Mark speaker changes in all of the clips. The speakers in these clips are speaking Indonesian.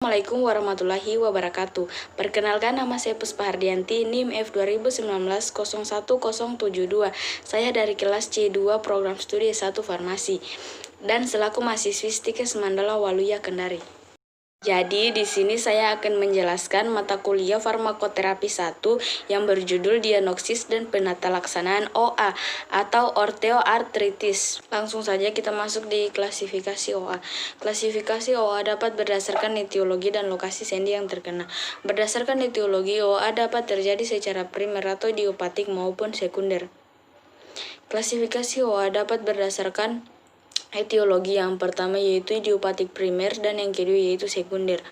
Speaker 1: Assalamualaikum warahmatullahi wabarakatuh. Perkenalkan, nama saya Puspa Hardianti, NIM F2019-01072. Saya dari kelas C2 Program Studi S1 Farmasi dan selaku mahasiswi Stikes Mandala Waluya Kendari. Jadi di sini saya akan menjelaskan mata kuliah Farmakoterapi 1 yang berjudul Diagnosis dan Penatalaksanaan OA atau Osteoartritis. Langsung saja kita masuk di klasifikasi OA. Klasifikasi OA dapat berdasarkan etiologi dan lokasi sendi yang terkena. Berdasarkan etiologi, OA dapat terjadi secara primer atau idiopatik maupun sekunder. Klasifikasi OA dapat berdasarkan etiologi, yang pertama yaitu idiopatik primer dan yang kedua yaitu sekunder.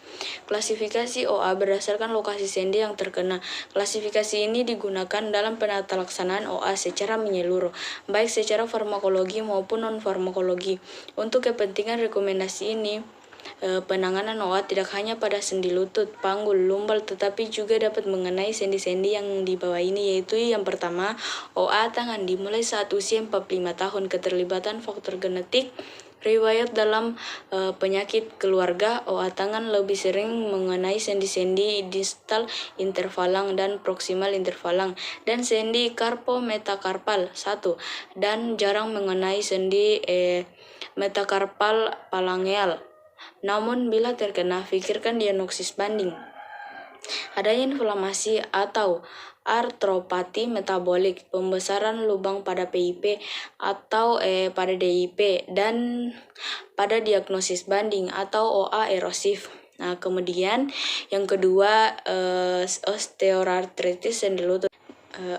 Speaker 1: Klasifikasi OA berdasarkan lokasi sendi yang terkena. Klasifikasi ini digunakan dalam penatalaksanaan OA secara menyeluruh, baik secara farmakologi maupun non-farmakologi. Untuk kepentingan rekomendasi ini, penanganan OA tidak hanya pada sendi lutut, panggul, lumbal, tetapi juga dapat mengenai sendi-sendi yang di bawah ini, yaitu yang pertama, OA tangan dimulai saat usia 45 tahun, keterlibatan faktor genetik, riwayat dalam penyakit keluarga. OA tangan lebih sering mengenai sendi-sendi distal intervalang dan proximal intervalang dan sendi karpo-metakarpal 1, dan jarang mengenai sendi metakarpal palangeal. Namun bila terkena, pikirkan diagnosis banding. Adanya inflamasi atau artropati metabolik, pembesaran lubang pada PIP atau pada DIP, dan pada diagnosis banding atau OA erosif. Nah, kemudian yang kedua, osteoartritis sendi lutut.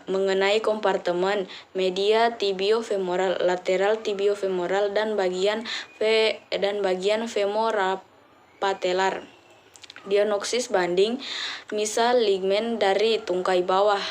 Speaker 1: Mengenai kompartemen media tibiofemoral, lateral tibiofemoral dan bagian femorapatelar. Diagnosis banding, misal ligamen dari tungkai bawah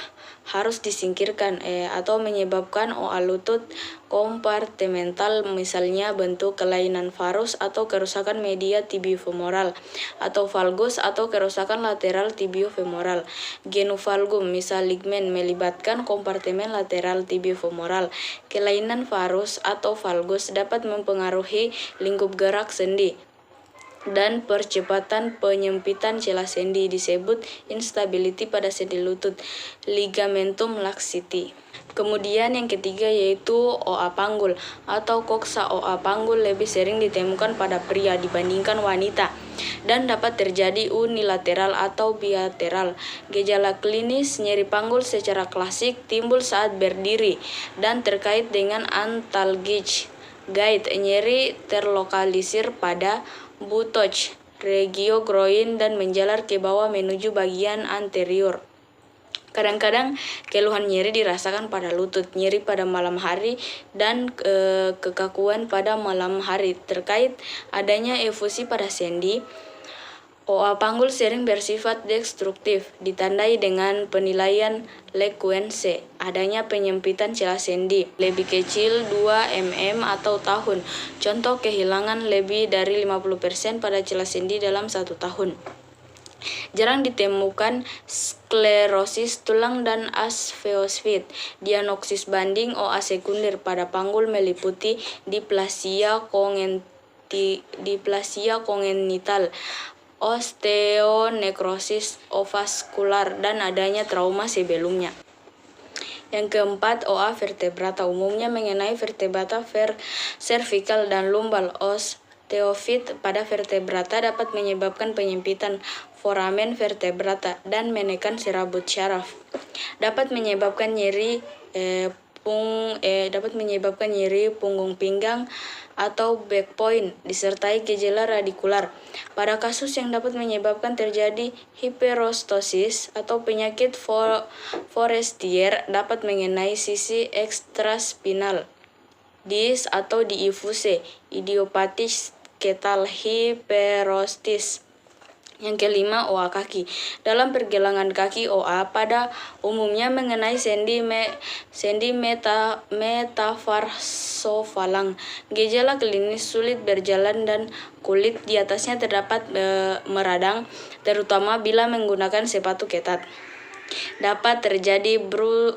Speaker 1: harus disingkirkan atau menyebabkan OA lutut kompartemental, misalnya bentuk kelainan varus atau kerusakan media tibiofemoral, atau valgus atau kerusakan lateral tibiofemoral. Genuvalgum, misal ligamen melibatkan kompartemen lateral tibiofemoral. Kelainan varus atau valgus dapat mempengaruhi lingkup gerak sendi dan percepatan penyempitan celah sendi, disebut instability pada sendi lutut, ligamentum laxity. Kemudian yang ketiga yaitu OA panggul atau koksa. OA panggul lebih sering ditemukan pada pria dibandingkan wanita dan dapat terjadi unilateral atau bilateral. Gejala klinis nyeri panggul secara klasik timbul saat berdiri dan terkait dengan antalgic gait. Nyeri terlokalisir pada butoc, regio groin, dan menjalar ke bawah menuju bagian anterior. Kadang-kadang keluhan nyeri dirasakan pada lutut, nyeri pada malam hari, dan kekakuan pada malam hari terkait adanya efusi pada sendi. OA panggul sering bersifat destruktif, ditandai dengan penilaian Lequense, adanya penyempitan celah sendi lebih kecil 2 mm atau tahun. Contoh kehilangan lebih dari 50% pada celah sendi dalam 1 tahun. Jarang ditemukan sklerosis tulang dan asfeosfit. Diagnosis banding OA sekunder pada panggul meliputi diplasia kongenital, osteonekrosis ovaskular, dan adanya trauma sebelumnya. Yang keempat, OA vertebrata umumnya mengenai vertebrata cervical dan lumbal. Osteofit pada vertebrata dapat menyebabkan penyempitan foramen vertebrata dan menekan serabut syaraf. Dapat menyebabkan nyeri punggung pinggang atau back point, disertai gejala radikular. Pada kasus yang dapat menyebabkan terjadi hiperostosis atau penyakit Forestier, dapat mengenai sisi ekstraspinal, dis atau diifuse, idiopatik ketal hiperostis. Yang kelima, OA kaki. Dalam pergelangan kaki, OA pada umumnya mengenai sendi metatarsofalang. Gejala klinis sulit berjalan dan kulit di atasnya terdapat meradang, terutama bila menggunakan sepatu ketat. Dapat terjadi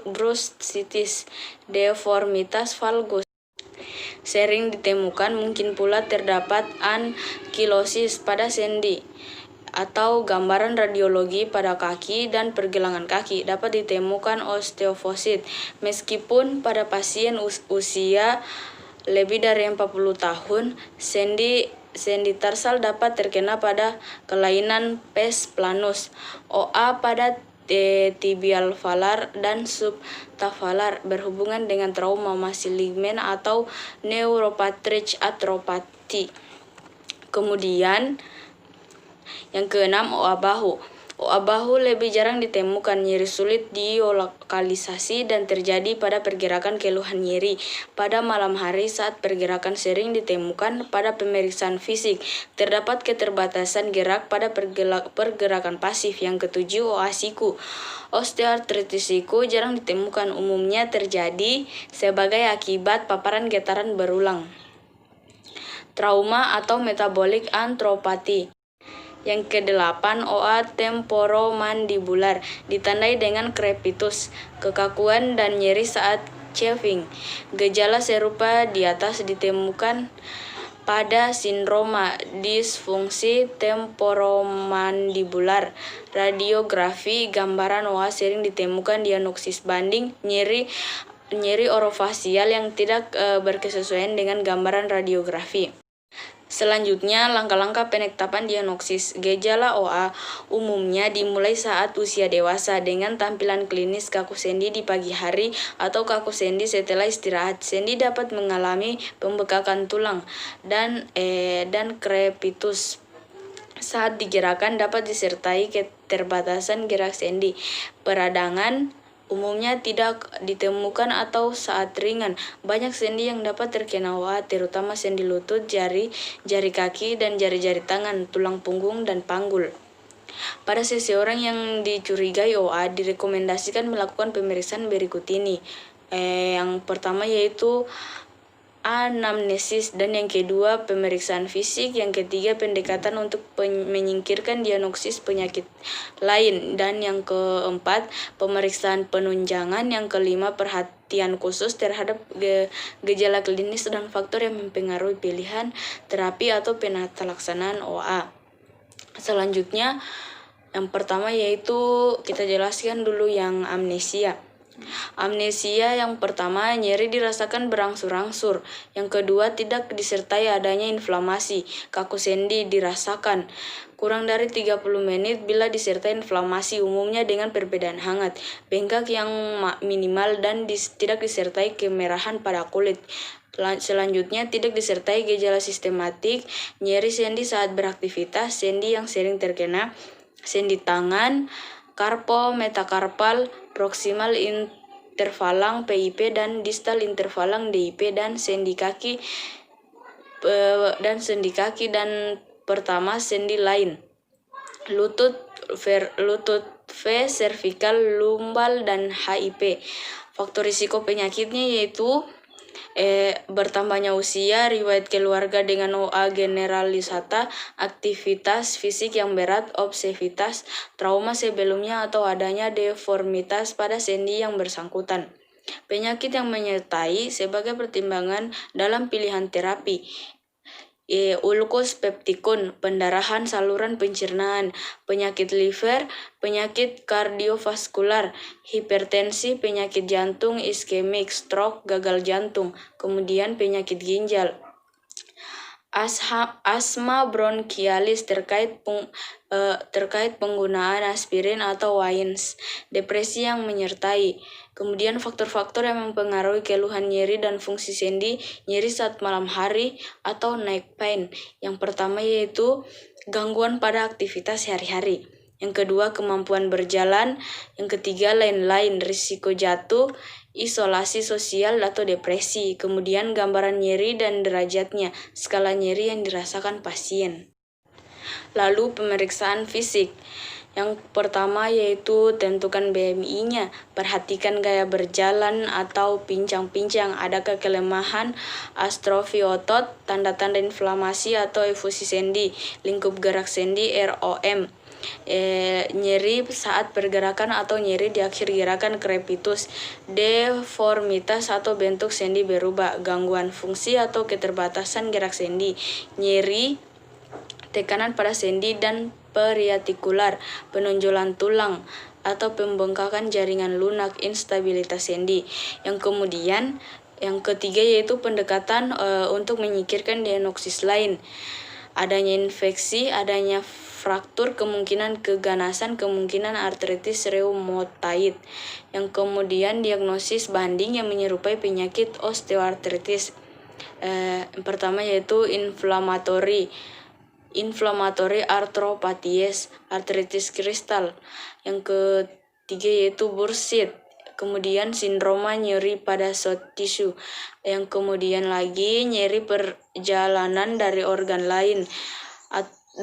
Speaker 1: bursitis, deformitas valgus. Sering ditemukan, mungkin pula terdapat ankilosis pada sendi atau gambaran radiologi pada kaki dan pergelangan kaki dapat ditemukan osteofosit. Meskipun pada pasien usia lebih dari 40 tahun, sendi tarsal dapat terkena pada kelainan pes planus, OA pada tibial falar dan subtafalar berhubungan dengan trauma masi ligmen atau neuropathic arthropathy. Kemudian yang keenam, OA bahu. OA bahu lebih jarang ditemukan, nyeri sulit dilokalisasi dan terjadi pada pergerakan keluhan nyeri pada malam hari saat pergerakan sering ditemukan pada pemeriksaan fisik. Terdapat keterbatasan gerak pada pergerakan pasif. Yang ketujuh, OA siku. Osteoartritis siku jarang ditemukan, umumnya terjadi sebagai akibat paparan getaran berulang. Trauma atau metabolic arthropathy. Yang kedelapan, OA temporomandibular ditandai dengan crepitus, kekakuan dan nyeri saat chafing. Gejala serupa di atas ditemukan pada sindroma disfungsi temporomandibular. Radiografi gambaran OA sering ditemukan diagnosis banding nyeri orofasial yang tidak berkesesuaian dengan gambaran radiografi. Selanjutnya, langkah-langkah penetapan diagnosis. Gejala OA umumnya dimulai saat usia dewasa dengan tampilan klinis kaku sendi di pagi hari atau kaku sendi setelah istirahat. Sendi dapat mengalami pembekakan tulang dan crepitus. Saat digerakkan dapat disertai keterbatasan gerak sendi. Peradangan umumnya tidak ditemukan atau saat ringan. Banyak sendi yang dapat terkena OA, terutama sendi lutut, jari kaki, dan jari-jari tangan, tulang punggung, dan panggul. Pada seseorang yang dicurigai OA, direkomendasikan melakukan pemeriksaan berikut ini. Yang pertama yaitu anamnesis, dan yang kedua pemeriksaan fisik, yang ketiga pendekatan untuk menyingkirkan diagnosis penyakit lain, dan yang keempat pemeriksaan penunjangan, yang kelima perhatian khusus terhadap gejala klinis dan faktor yang mempengaruhi pilihan terapi atau penata laksanaan OA. Selanjutnya, yang pertama yaitu kita jelaskan dulu yang amnesia. Amnesia yang pertama, nyeri dirasakan berangsur-angsur. Yang kedua, tidak disertai adanya inflamasi. Kaku sendi dirasakan kurang dari 30 menit bila disertai inflamasi, umumnya dengan perbedaan hangat. Bengkak yang minimal dan tidak disertai kemerahan pada kulit. Selanjutnya, tidak disertai gejala sistematik. Nyeri sendi saat beraktivitas. Sendi yang sering terkena: sendi tangan, karpo, metakarpal, proximal intervalang PIP dan distal intervalang DIP, dan sendi kaki dan pertama sendi lain, lutut V, cervical, lumbal, dan HIP. Faktor risiko penyakitnya yaitu bertambahnya usia, riwayat keluarga dengan OA generalisata, aktivitas fisik yang berat, obesitas, trauma sebelumnya, atau adanya deformitas pada sendi yang bersangkutan. Penyakit yang menyertai sebagai pertimbangan dalam pilihan terapi: ulkus peptikun, pendarahan saluran pencernaan, penyakit liver, penyakit kardiovaskular, hipertensi, penyakit jantung, iskemik, stroke, gagal jantung, kemudian penyakit ginjal, asma bronkialis terkait penggunaan aspirin atau wines, depresi yang menyertai. Kemudian faktor-faktor yang mempengaruhi keluhan nyeri dan fungsi sendi, nyeri saat malam hari atau night pain. Yang pertama yaitu gangguan pada aktivitas sehari-hari. Yang kedua, kemampuan berjalan. Yang ketiga, lain-lain, risiko jatuh, isolasi sosial atau depresi. Kemudian gambaran nyeri dan derajatnya, skala nyeri yang dirasakan pasien. Lalu pemeriksaan fisik. Yang pertama yaitu tentukan BMI-nya. Perhatikan gaya berjalan atau pincang-pincang. Adakah kelemahan, astrofi otot, tanda-tanda inflamasi atau efusi sendi, lingkup gerak sendi, ROM. Nyeri saat pergerakan atau nyeri di akhir gerakan, crepitus, deformitas atau bentuk sendi berubah, gangguan fungsi atau keterbatasan gerak sendi, nyeri, tekanan pada sendi, dan periatikular, penonjolan tulang, atau pembengkakan jaringan lunak, instabilitas sendi. Yang ketiga yaitu pendekatan untuk menyingkirkan diagnosis lain. Adanya infeksi, adanya fraktur, kemungkinan keganasan, kemungkinan artritis reumatoid. Yang kemudian diagnosis banding yang menyerupai penyakit osteoartritis. Yang pertama yaitu inflammatory arthropathies, artritis kristal. Yang ketiga yaitu bursitis. Kemudian sindroma nyeri pada soft tissue. Yang kemudian lagi nyeri perjalanan dari organ lain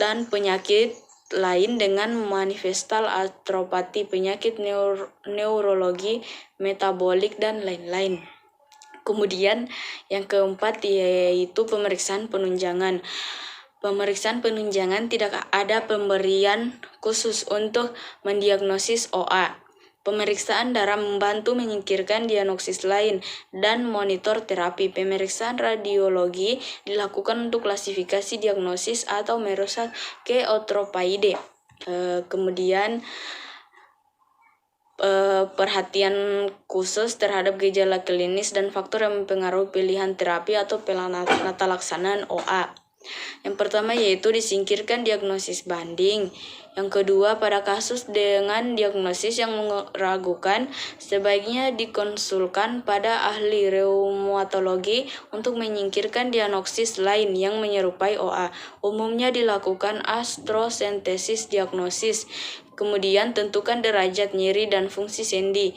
Speaker 1: dan penyakit lain dengan manifestal arthropati, penyakit neurologi, metabolik, dan lain-lain. Kemudian yang keempat yaitu pemeriksaan penunjangan. Pemeriksaan penunjangan tidak ada pemberian khusus untuk mendiagnosis OA. Pemeriksaan darah membantu menyingkirkan diagnosis lain dan monitor terapi. Pemeriksaan radiologi dilakukan untuk klasifikasi diagnosis atau merusak ke Arthropoide. Kemudian perhatian khusus terhadap gejala klinis dan faktor yang mempengaruhi pilihan terapi atau penata laksanaan OA. Yang pertama yaitu disingkirkan diagnosis banding. Yang kedua, pada kasus dengan diagnosis yang meragukan, sebaiknya dikonsulkan pada ahli reumatologi untuk menyingkirkan diagnosis lain yang menyerupai OA. Umumnya dilakukan astrosentesis diagnosis. Kemudian tentukan derajat nyeri dan fungsi sendi.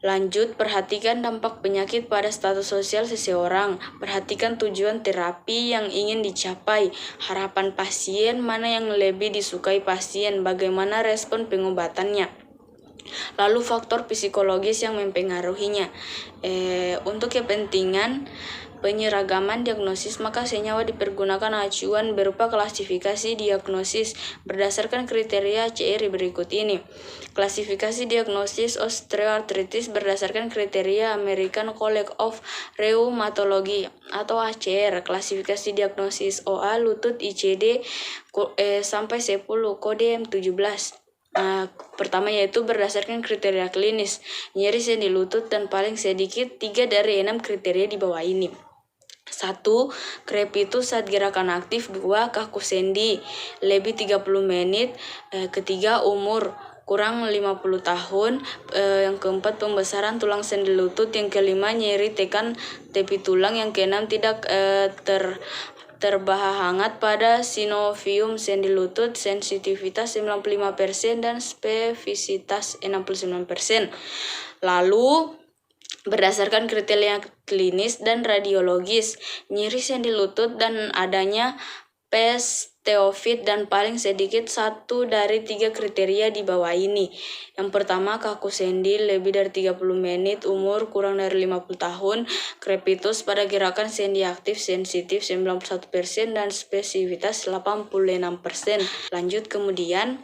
Speaker 1: Lanjut, perhatikan dampak penyakit pada status sosial seseorang. Perhatikan tujuan terapi yang ingin dicapai, harapan pasien, mana yang lebih disukai pasien, bagaimana respon pengobatannya. Lalu faktor psikologis yang mempengaruhinya. Untuk kepentingan penyeragaman diagnosis, maka senyawa dipergunakan acuan berupa klasifikasi diagnosis berdasarkan kriteria CR berikut ini. Klasifikasi diagnosis osteoartritis berdasarkan kriteria American College of Rheumatology atau ACR. Klasifikasi diagnosis OA lutut ICD sampai 10 kode M17. Pertama yaitu berdasarkan kriteria klinis, nyeri sendi lutut dan paling sedikit 3 dari 6 kriteria di bawah ini. 1. Krepitus saat gerakan aktif. 2. Kaku sendi lebih 30 menit. Ketiga, umur kurang 50 tahun. Yang keempat, pembesaran tulang sendi lutut. Yang kelima, nyeri tekan tepi tulang. Yang keenam, tidak terbahak hangat pada sinovium sendi lutut, sensitivitas 95% dan spesifisitas 69%. Lalu berdasarkan kriteria klinis dan radiologis, nyeri sendi lutut dan adanya pes teofit dan paling sedikit 1 dari 3 kriteria di bawah ini. Yang pertama, kaku sendi lebih dari 30 menit, umur kurang dari 50 tahun, krepitus pada gerakan sendi aktif sensitif 91% dan spesifitas 86%. Lanjut kemudian,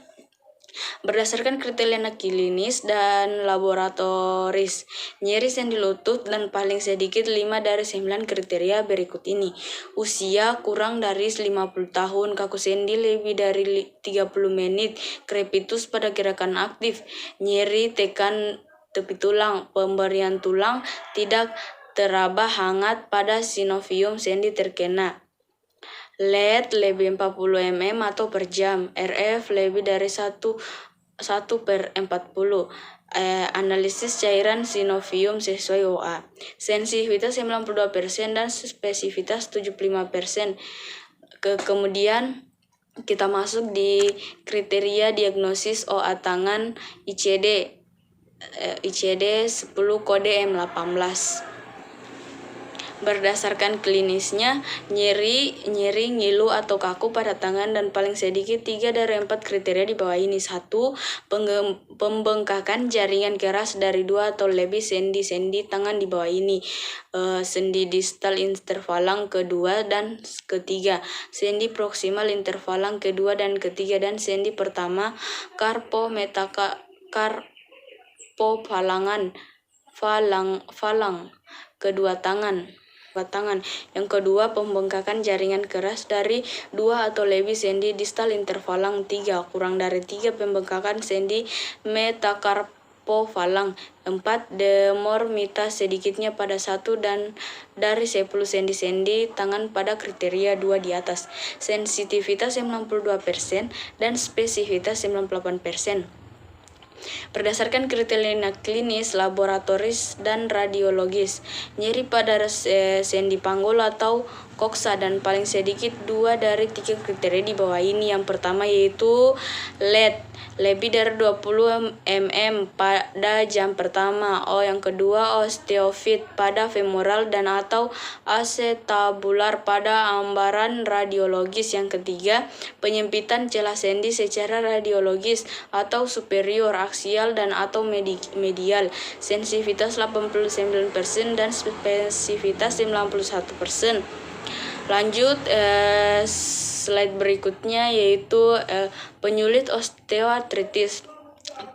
Speaker 1: berdasarkan kriteria klinis dan laboratoris, nyeri sendi lutut dan paling sedikit 5 dari 9 kriteria berikut ini. Usia kurang dari 50 tahun, kaku sendi lebih dari 30 menit, krepitus pada gerakan aktif, nyeri tekan tepi tulang, pemberian tulang, tidak teraba hangat pada sinovium sendi terkena. LED lebih 40 mm atau per jam, RF lebih dari 1/40. Analisis cairan sinovium sesuai OA. Sensitivitas 92% dan spesifitas 75%. Kemudian kita masuk di kriteria diagnosis OA tangan ICD 10 kode M18. Berdasarkan klinisnya, nyeri, ngilu atau kaku pada tangan dan paling sedikit 3 dari 4 kriteria di bawah ini. 1. Pembengkakan jaringan keras dari 2 atau lebih sendi-sendi tangan di bawah ini. Sendi distal intervalang kedua dan ketiga, sendi proksimal intervalang kedua dan ketiga, dan sendi pertama karpofalangan falang kedua tangan. tangan. Yang kedua, pembengkakan jaringan keras dari 2 atau lebih sendi distal interfalang 3, kurang dari 3 pembengkakan sendi metakarpofalang. 4. Deformitas sedikitnya pada 1 dan dari 10 sendi tangan pada kriteria 2 di atas. Sensitivitas 92% dan spesifitas 98%. Berdasarkan kriteria klinis, laboratoris, dan radiologis, nyeri pada sendi panggul atau koksa dan paling sedikit 2 dari 3 kriteria di bawah ini. Yang pertama yaitu lead lebih dari 20 mm pada jam pertama. Yang kedua osteofit pada femoral dan atau acetabular pada ambaran radiologis. Yang ketiga, penyempitan celah sendi secara radiologis atau superior, aksial, dan atau medial. Sensitivitas 89% dan spesifitas 91%. Lanjut slide berikutnya yaitu penyulit osteoartritis.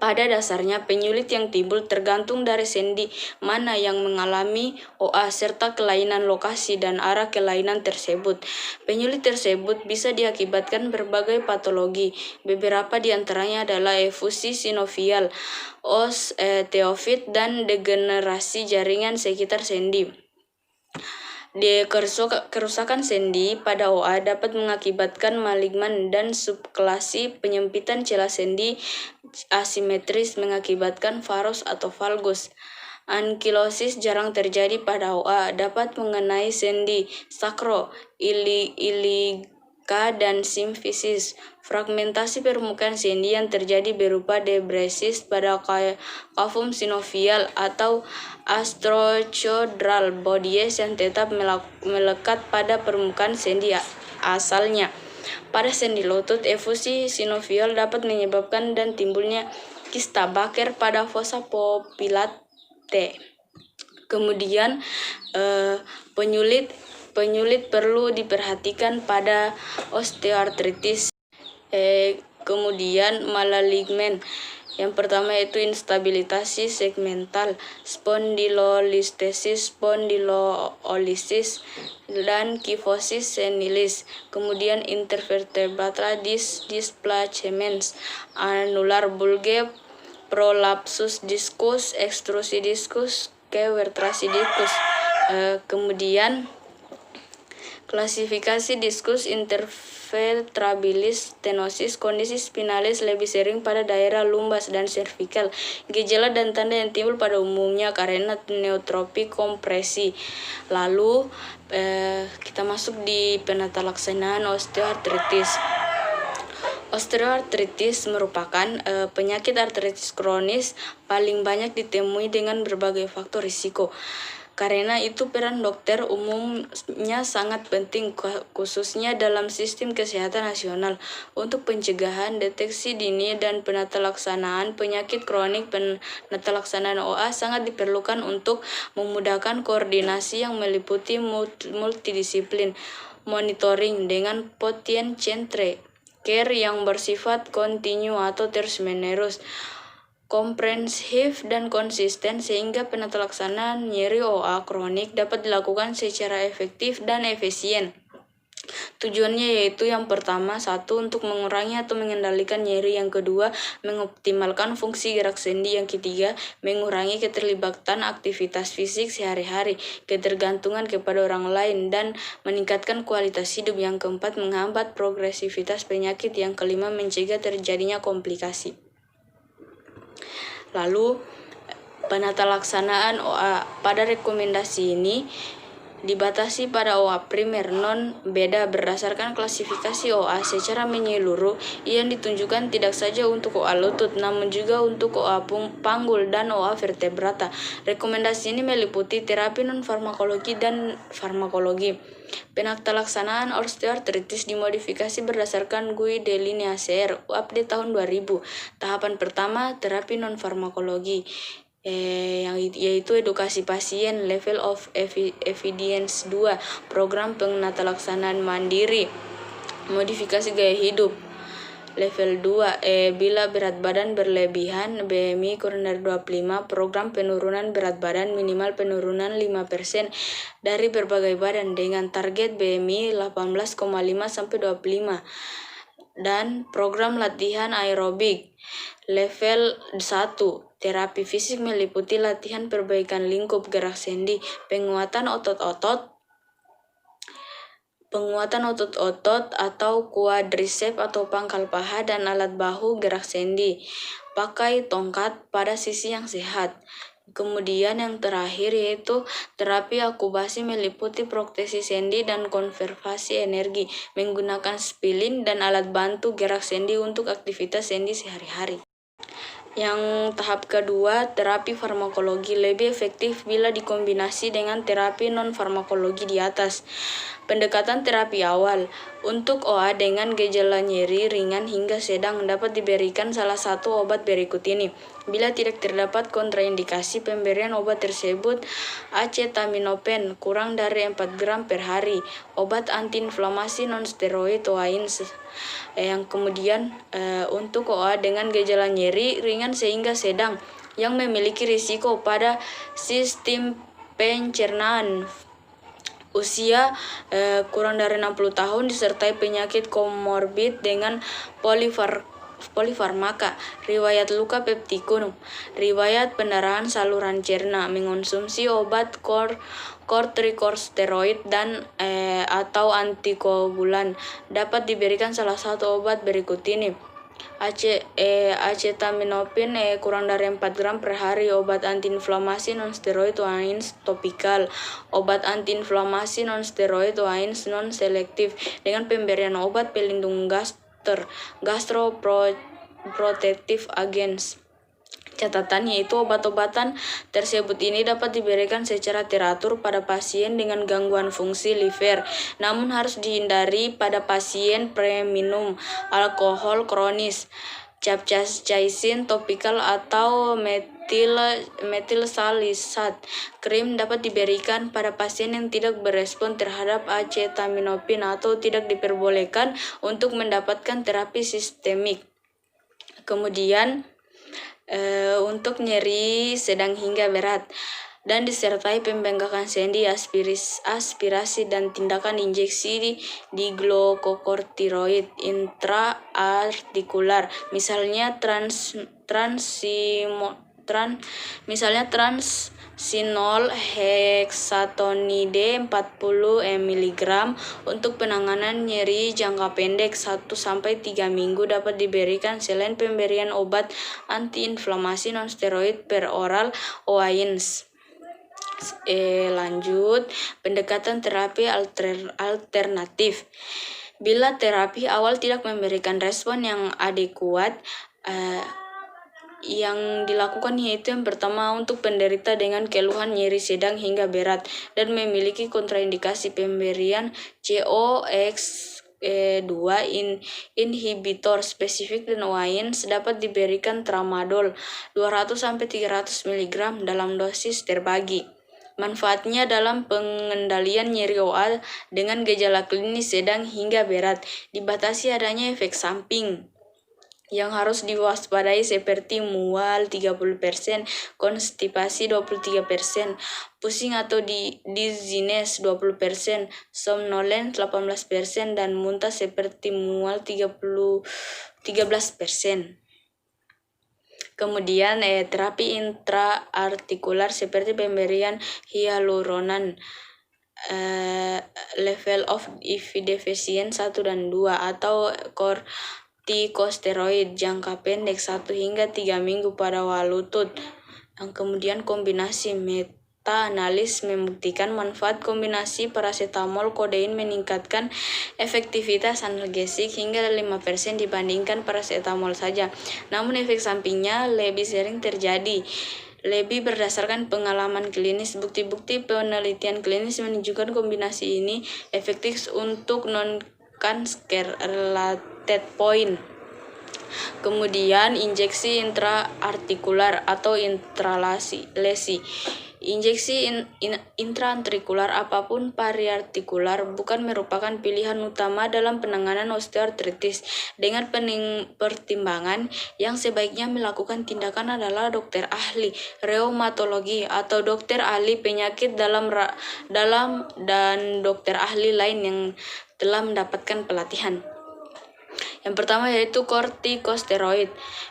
Speaker 1: Pada dasarnya, penyulit yang timbul tergantung dari sendi mana yang mengalami OA serta kelainan lokasi dan arah kelainan tersebut. Penyulit tersebut bisa diakibatkan berbagai patologi. Beberapa di antaranya adalah efusi sinovial, osteofit, dan degenerasi jaringan sekitar sendi. Kerusakan sendi pada OA dapat mengakibatkan malignan dan subklasi. Penyempitan celah sendi asimetris mengakibatkan varos atau valgus. Ankilosis jarang terjadi pada OA, dapat mengenai sendi sakro, ilica, dan simfisis. Fragmentasi permukaan sendi yang terjadi berupa debresis pada cavum sinovial atau astrochodral bodies yang tetap melekat pada permukaan sendi asalnya. Pada sendi lutut, efusi sinovial dapat menyebabkan dan timbulnya kista Baker pada fossa popliteae. Kemudian penyulit perlu diperhatikan pada osteoartritis. Kemudian maligmen. Yang pertama yaitu instabilitas segmental, spondylolistesis, spondyloolisis, dan kyphosis senilis. Kemudian intervertebral displacements, annular bulge, prolapsus discus, ekstrusi discus, kevertrasi discus. Kemudian klasifikasi diskus intervertebrabilis stenosis, kondisi spinalis lebih sering pada daerah lumbas dan cervical. Gejala dan tanda yang timbul pada umumnya karena neotropi kompresi. Lalu kita masuk di penata laksanaan osteoartritis. Osteoartritis merupakan penyakit artritis kronis paling banyak ditemui dengan berbagai faktor risiko. Karena itu peran dokter umumnya sangat penting, khususnya dalam sistem kesehatan nasional, untuk pencegahan, deteksi dini, dan penata laksanaan penyakit kronik. Penata laksanaan OA sangat diperlukan untuk memudahkan koordinasi yang meliputi multidisiplin, monitoring dengan patient-centered care yang bersifat kontinu atau terus-menerus, komprehensif dan konsisten, sehingga penata laksanaan nyeri OA kronik dapat dilakukan secara efektif dan efisien. Tujuannya yaitu yang pertama, 1. Untuk mengurangi atau mengendalikan nyeri. Yang kedua, mengoptimalkan fungsi gerak sendi. Yang ketiga, mengurangi keterlibatan aktivitas fisik sehari-hari, ketergantungan kepada orang lain, dan meningkatkan kualitas hidup. Yang keempat, menghambat progresivitas penyakit. Yang kelima, mencegah terjadinya komplikasi. Lalu penata laksanaan OA pada rekomendasi ini dibatasi pada OA primer non beda berdasarkan klasifikasi OA secara menyeluruh yang ditunjukkan tidak saja untuk OA lutut namun juga untuk OA panggul dan OA vertebrata. Rekomendasi ini meliputi terapi non farmakologi dan farmakologi. Penata laksanaan osteoartritis dimodifikasi berdasarkan GUI delineaser update tahun 2000. Tahapan pertama, terapi non farmakologi, yaitu edukasi pasien, level of evidence 2, program penata laksanaan mandiri, modifikasi gaya hidup. Level 2, bila berat badan berlebihan, BMI kurang dari 25, program penurunan berat badan minimal penurunan 5% dari berbagai badan dengan target BMI 18,5 sampai 25 dan program latihan aerobik. Level 1, terapi fisik meliputi latihan perbaikan lingkup gerak sendi, penguatan otot-otot atau quadriceps atau pangkal paha dan alat bahu gerak sendi. Pakai tongkat pada sisi yang sehat. Kemudian yang terakhir yaitu terapi akubasi meliputi protesis sendi dan konservasi energi menggunakan spilin dan alat bantu gerak sendi untuk aktivitas sendi sehari-hari. Yang tahap kedua, terapi farmakologi lebih efektif bila dikombinasi dengan terapi non-farmakologi di atas. Pendekatan terapi awal. Untuk OA dengan gejala nyeri ringan hingga sedang dapat diberikan salah satu obat berikut ini. Bila tidak terdapat kontraindikasi pemberian obat tersebut, acetaminophen kurang dari 4 gram per hari, obat antiinflamasi non-steroid OAINS. Yang kemudian untuk OA dengan gejala nyeri ringan sehingga sedang yang memiliki risiko pada sistem pencernaan, usia kurang dari 60 tahun disertai penyakit komorbid dengan polifarmaka, riwayat luka peptikum, riwayat pendarahan saluran cerna, mengonsumsi obat kortikosteroid dan atau antikoagulan. Dapat diberikan salah satu obat berikut ini. Acetaminophen kurang dari 4 gram per hari, obat antiinflamasi non-steroid OAINS topikal, obat antiinflamasi non-steroid OAINS non-selektif dengan pemberian obat pelindung gastroprotective agents. Catatannya itu obat-obatan tersebut ini dapat diberikan secara teratur pada pasien dengan gangguan fungsi liver, namun harus dihindari pada pasien preminum alkohol kronis. Capsaicin topikal atau metilsalisat krim dapat diberikan pada pasien yang tidak berespon terhadap acetaminophen atau tidak diperbolehkan untuk mendapatkan terapi sistemik. Kemudian untuk nyeri sedang hingga berat dan disertai pembengkakan sendi, aspirasi dan tindakan injeksi di glukokortikoid intraartikular, misalnya transinol heksatonide 40 mg untuk penanganan nyeri jangka pendek 1-3 minggu dapat diberikan selain pemberian obat antiinflamasi non-steroid per oral OAINS. Lanjut, pendekatan terapi alternatif. Bila terapi awal tidak memberikan respon yang adekuat, yang dilakukan yaitu yang pertama untuk penderita dengan keluhan nyeri sedang hingga berat dan memiliki kontraindikasi pemberian COX2 inhibitor spesifik dan OAINS dapat diberikan tramadol 200-300 mg dalam dosis terbagi. Manfaatnya dalam pengendalian nyeri OA dengan gejala klinis sedang hingga berat, dibatasi adanya efek samping yang harus diwaspadai seperti mual 30%, konstipasi 23%, pusing atau dizziness 20%, somnolence 18% dan muntah seperti mual 13%. Kemudian terapi intraartikular seperti pemberian hyaluronan level of deficient 1 dan 2 atau kortikosteroid jangka pendek 1-3 minggu pada walutut. Yang kemudian kombinasi meta-analis membuktikan manfaat kombinasi paracetamol kodein meningkatkan efektivitas analgesik hingga 5% dibandingkan paracetamol saja. Namun efek sampingnya lebih sering terjadi. Lebih berdasarkan pengalaman klinis, bukti-bukti penelitian klinis menunjukkan kombinasi ini efektif untuk non-cancer related point. Kemudian injeksi intraartikular atau intralesi. Injeksi intraartikular apapun periartikular bukan merupakan pilihan utama dalam penanganan osteoartritis. Dengan pertimbangan yang sebaiknya melakukan tindakan adalah dokter ahli reumatologi atau dokter ahli penyakit dalam dan dokter ahli lain yang telah mendapatkan pelatihan. Yang pertama yaitu kortikosteroid.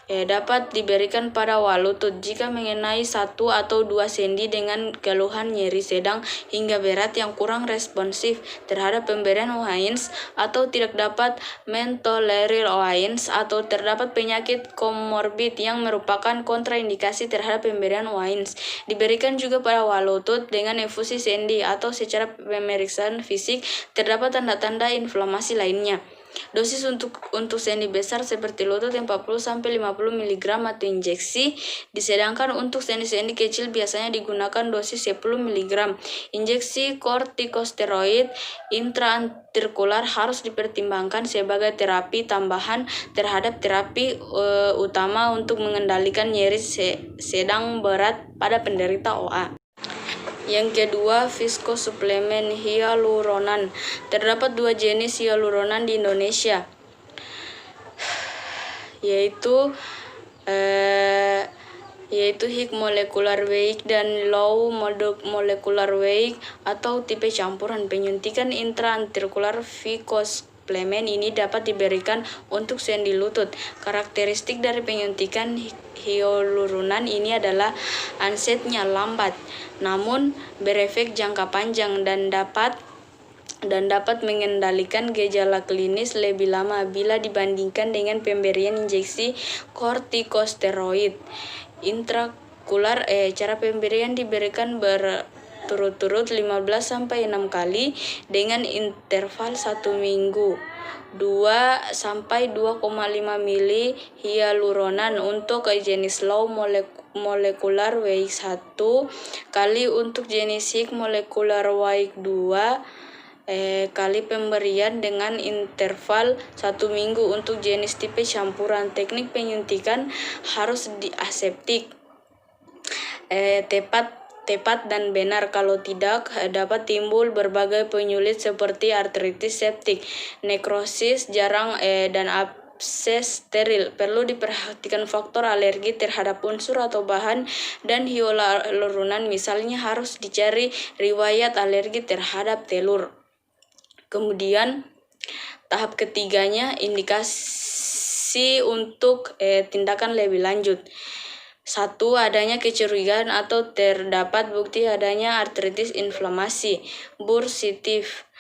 Speaker 1: Dapat diberikan pada lutut jika mengenai 1 atau 2 sendi dengan keluhan nyeri sedang hingga berat yang kurang responsif terhadap pemberian OAINS atau tidak dapat mentolerir OAINS atau terdapat penyakit komorbid yang merupakan kontraindikasi terhadap pemberian OAINS. Diberikan juga pada lutut dengan infusi sendi atau secara pemeriksaan fisik terdapat tanda-tanda inflamasi lainnya. Dosis untuk sendi besar seperti lutut 40-50 mg atau injeksi, disedangkan untuk sendi-sendi kecil biasanya digunakan dosis 10 mg. Injeksi kortikosteroid intraartikular harus dipertimbangkan sebagai terapi tambahan terhadap terapi utama untuk mengendalikan nyeri sedang berat pada penderita OA. Yang kedua, viskosuplemen hyaluronan. Terdapat 2 jenis hyaluronan di Indonesia, yaitu high molecular weight dan low molecular weight atau tipe campuran. Penyuntikan intraartikular viskosuplemen ini dapat diberikan untuk sendi lutut. Karakteristik dari penyuntikan hyaluronan ini adalah onsetnya lambat, namun berefek jangka panjang dan dapat mengendalikan gejala klinis lebih lama bila dibandingkan dengan pemberian injeksi kortikosteroid intraartikular. Cara pemberian diberikan berturut-turut 15-6 kali dengan interval 1 minggu. 2-2,5 mili hyaluronan untuk jenis low molecular weight 1 kali, untuk jenis high molecular weight 2 kali pemberian dengan interval 1 minggu untuk jenis tipe campuran. Teknik penyuntikan harus diaseptik, tepat dan benar. Kalau tidak, dapat timbul berbagai penyulit seperti artritis septik, nekrosis jarang dan abses steril. Perlu diperhatikan faktor alergi terhadap unsur atau bahan dan hyaluronan, misalnya harus dicari riwayat alergi terhadap telur. Kemudian tahap ketiganya, indikasi untuk tindakan lebih lanjut. 1. Adanya kecurigaan atau terdapat bukti adanya artritis inflamasi bursitif.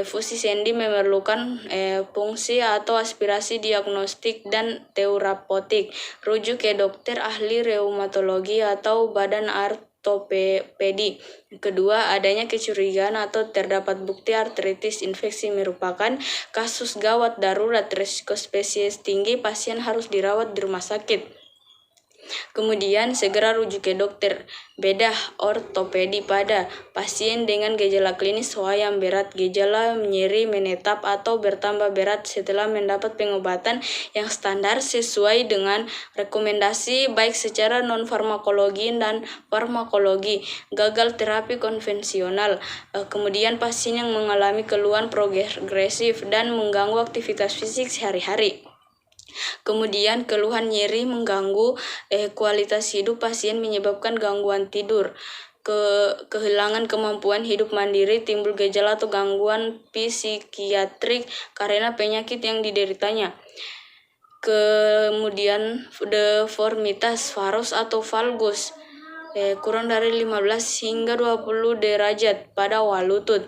Speaker 1: Fusi sendi memerlukan fungsi atau aspirasi diagnostik dan terapeutik. Rujuk ke dokter ahli reumatologi atau badan ortopedi. Kedua, adanya kecurigaan atau terdapat bukti artritis infeksi merupakan kasus gawat darurat, risiko spesies tinggi, pasien harus dirawat di rumah sakit. Kemudian segera rujuk ke dokter bedah ortopedi pada pasien dengan gejala klinis OA yang berat, gejala nyeri menetap atau bertambah berat setelah mendapat pengobatan yang standar sesuai dengan rekomendasi baik secara non-farmakologi dan farmakologi, gagal terapi konvensional. Kemudian pasien yang mengalami keluhan progresif dan mengganggu aktivitas fisik sehari-hari. Kemudian keluhan nyeri mengganggu kualitas hidup pasien, menyebabkan gangguan tidur, kehilangan kemampuan hidup mandiri, timbul gejala atau gangguan psikiatrik karena penyakit yang dideritanya. Kemudian deformitas varus atau valgus kurang dari 15 hingga 20 derajat pada lutut,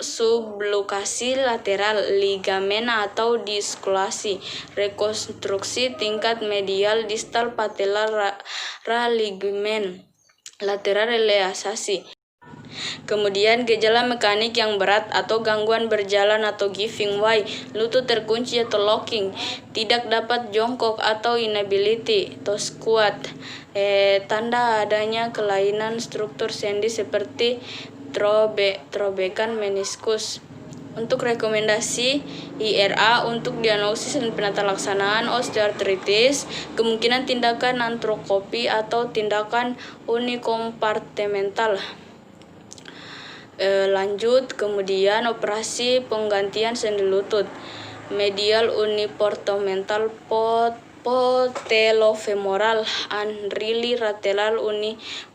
Speaker 1: sublokasi lateral, ligamen atau diskulasi, rekonstruksi tingkat medial distal patellar ligamen, lateral relaksasi. Kemudian gejala mekanik yang berat atau gangguan berjalan atau giving way, lutut terkunci atau locking, tidak dapat jongkok atau inability to squat. Tanda adanya kelainan struktur sendi seperti trobekan meniskus. Untuk rekomendasi IRA untuk diagnosis dan penata laksanaan osteoartritis, kemungkinan tindakan antrokopi atau tindakan unikompartemental. Lanjut, kemudian operasi penggantian sendi lutut, medial uniportomental patellofemoral anterolateral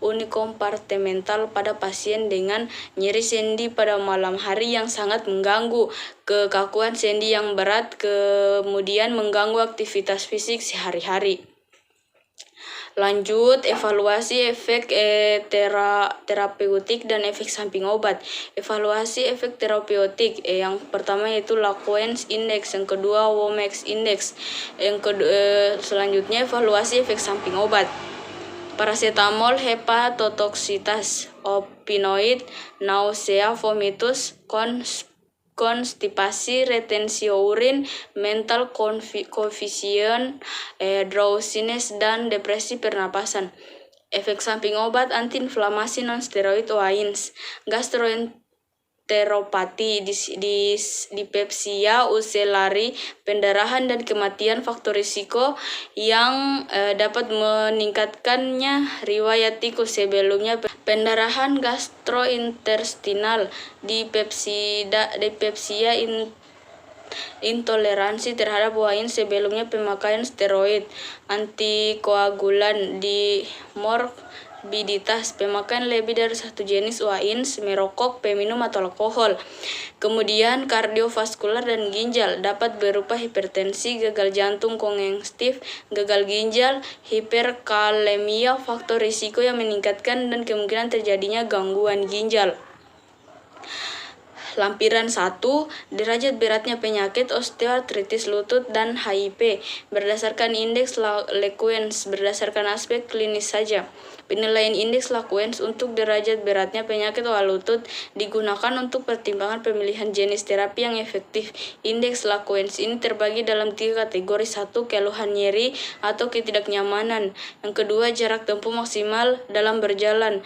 Speaker 1: unikompartemental pada pasien dengan nyeri sendi pada malam hari yang sangat mengganggu, kekakuan sendi yang berat, kemudian mengganggu aktivitas fisik sehari-hari. Lanjut, evaluasi efek terapeutik dan efek samping obat. Evaluasi efek terapeutik, yang pertama yaitu Laquen's Index, yang kedua Womack's Index, selanjutnya evaluasi efek samping obat. Paracetamol, hepatotoksitas, opioid, nausea, vomitus, konstipasi, retensio urin, mental confusion, drowsiness, dan depresi pernapasan. Efek samping obat antiinflamasi non-steroid OAINS, gastroenteropati, dispepsia, uselari, pendarahan dan kematian. Faktor risiko yang dapat meningkatkannya riwayat tikus sebelumnya, pendarahan gastrointestinal, dispepsia, intoleransi terhadap OAINS sebelumnya, pemakaian steroid, antikoagulan, morbiditas, pemakaian lebih dari satu jenis OAINS, merokok, peminum atau alkohol. Kemudian kardiovaskular dan ginjal dapat berupa hipertensi, gagal jantung kongestif, gagal ginjal, hiperkalemia, faktor risiko yang meningkatkan dan kemungkinan terjadinya gangguan ginjal. Lampiran 1, derajat beratnya penyakit osteoartritis lutut dan HIP berdasarkan indeks Laquen's berdasarkan aspek klinis saja. Penilaian indeks Laquen's untuk derajat beratnya penyakit OA lutut digunakan untuk pertimbangan pemilihan jenis terapi yang efektif. Indeks Laquen's ini terbagi dalam 3 kategori. 1, keluhan nyeri atau ketidaknyamanan. Yang kedua, jarak tempuh maksimal dalam berjalan,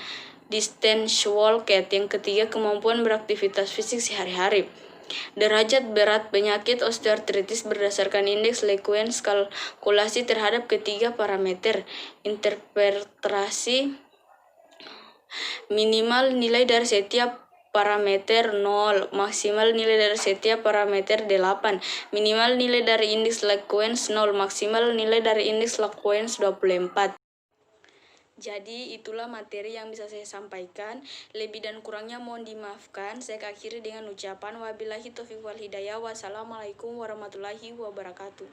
Speaker 1: distance walk. Yang ketiga, kemampuan beraktivitas fisik sehari-hari. Derajat berat penyakit osteoartritis berdasarkan indeks Laquen's kalkulasi terhadap ketiga parameter. Interpretasi minimal nilai dari setiap parameter 0, maksimal nilai dari setiap parameter 8, minimal nilai dari indeks Laquen's 0, maksimal nilai dari indeks Laquen's 24. Jadi itulah materi yang bisa saya sampaikan. Lebih dan kurangnya mohon dimaafkan. Saya akhiri dengan ucapan wabillahi taufiq wal hidayah. Wassalamualaikum warahmatullahi wabarakatuh.